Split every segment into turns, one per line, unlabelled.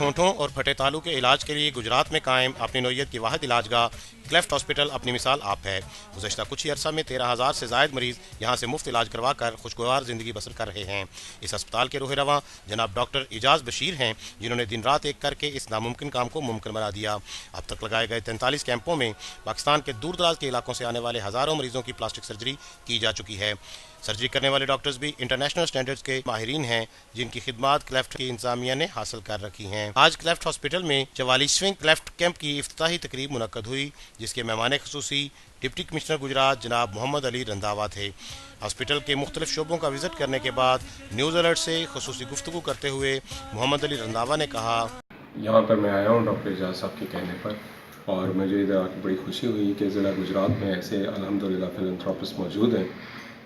ٹھونٹوں اور پھٹے تالو کے علاج کے لیے گجرات میں قائم اپنی نوعیت کی واحد علاج گاہ کلیفٹ ہاسپٹل اپنی مثال آپ ہے۔ گزشتہ کچھ ہی عرصہ میں 13,000 سے زائد مریض یہاں سے مفت علاج کروا کر خوشگوار زندگی بسر کر رہے ہیں۔ اس ہسپتال کے روح رواں جناب ڈاکٹر اعجاز بشیر ہیں، جنہوں نے دن رات ایک کر کے اس ناممکن کام کو ممکن بنا دیا۔ اب تک لگائے گئے 43 کیمپوں میں پاکستان کے دور دراز کے علاقوں سے آنے والے ہزاروں مریضوں کی پلاسٹک سرجری کی جا چکی ہے۔ سرجری کرنے والے ڈاکٹرز بھی انٹرنیشنل سٹینڈرڈز کے ماہرین ہیں، جن کی خدمات کلیفٹ کی انتظامیہ نے حاصل کر رکھی ہیں۔ آج کلیفٹ ہاسپٹل میں 44ویں کلیفٹ کیمپ کی افتتاحی تقریب منعقد ہوئی، جس کے مہمان خصوصی ڈپٹی کمشنر گجرات جناب محمد علی رنداوا تھے۔ ہاسپٹل کے مختلف شعبوں کا وزٹ کرنے کے بعد نیوز الرٹ سے خصوصی گفتگو کرتے ہوئے محمد علی رنداوا نے کہا،
یہاں پر میں آیا ہوں ڈاکٹر اعجاز صاحب کے کہنے پر، اور مجھے ادھر آ کے بڑی خوشی ہوئی کہ ضلع گجرات میں ایسے الحمدللہ فلانتھراپسٹ موجود ہیں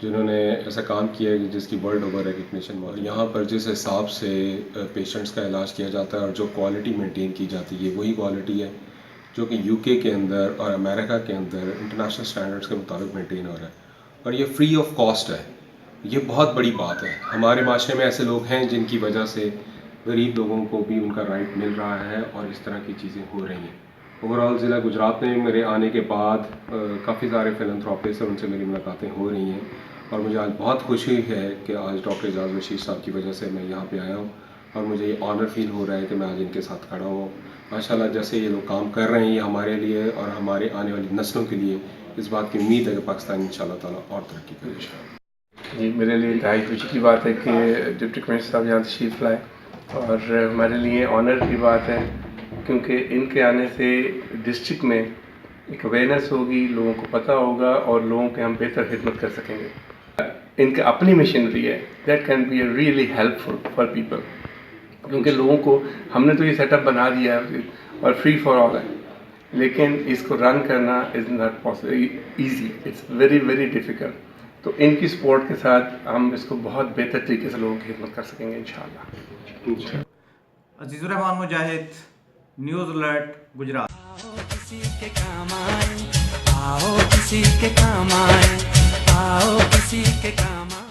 جنہوں نے ایسا کام کیا ہے جس کی ورلڈ اوور ریکگنیشن موجود ہے۔ یہاں پر جس حساب سے پیشنٹس کا علاج کیا جاتا ہے اور جو کوالٹی مینٹین کی جاتی ہے وہی کوالٹی ہے جو کہ یو کے اندر اور امریکہ کے اندر انٹرنیشنل سٹینڈرڈز کے مطابق مینٹین ہو رہا ہے، اور یہ فری آف کاسٹ ہے۔ یہ بہت بڑی بات ہے۔ ہمارے معاشرے میں ایسے لوگ ہیں جن کی وجہ سے غریب لوگوں کو بھی ان کا رائٹ مل رہا ہے اور اس طرح کی چیزیں ہو رہی ہیں۔ اوورآل ضلع گجرات میں میرے آنے کے بعد کافی سارے فلانتھراپسٹ ہیں، ان سے میری ملاقاتیں ہو رہی ہیں، اور مجھے آج بہت خوشی ہے کہ آج ڈاکٹر اعجاز بشیر صاحب کی وجہ سے میں یہاں پہ آیا ہوں، اور مجھے یہ آنر فیل ہو رہا ہے کہ میں آج ان کے ساتھ کھڑا ہوں۔ ماشاءاللہ جیسے یہ لوگ کام کر رہے ہیں، یہ ہمارے لیے اور ہمارے آنے والی نسلوں کے لیے اس بات کی امید ہے کہ پاکستان انشاءاللہ تعالیٰ اور ترقی کرے گا۔
جی، میرے لیے انتہائی خوشی کی بات ہے کہ ڈپٹی کمشنر صاحب یہاں تشریف لائے، اور ہمارے لیے آنر کی بات ہے کیونکہ ان کے آنے سے ڈسٹرکٹ میں ایک اویئرنیس ہوگی، لوگوں کو پتہ ہوگا اور لوگوں کے ہم بہتر خدمت کر سکیں گے۔ ان کی اپنی مشینری ہے، that can be a really helpful for people, کیونکہ لوگوں کو ہم نے تو یہ سیٹ اپ بنا دیا ہے اور فری فار آل ہے، لیکن اس کو رن کرنا is not possible easy, it's very very difficult. تو ان کی سپورٹ کے ساتھ ہم اس کو بہت بہتر طریقے سے لوگوں کی خدمت کر سکیں گے انشاءاللہ۔
عزیز الرحمان مجاہد، نیوز الرٹ، گجرات۔
آؤ کسی کے کام آئے، آؤ کسی کے کام آئے، آؤ کسی کے کام آئے۔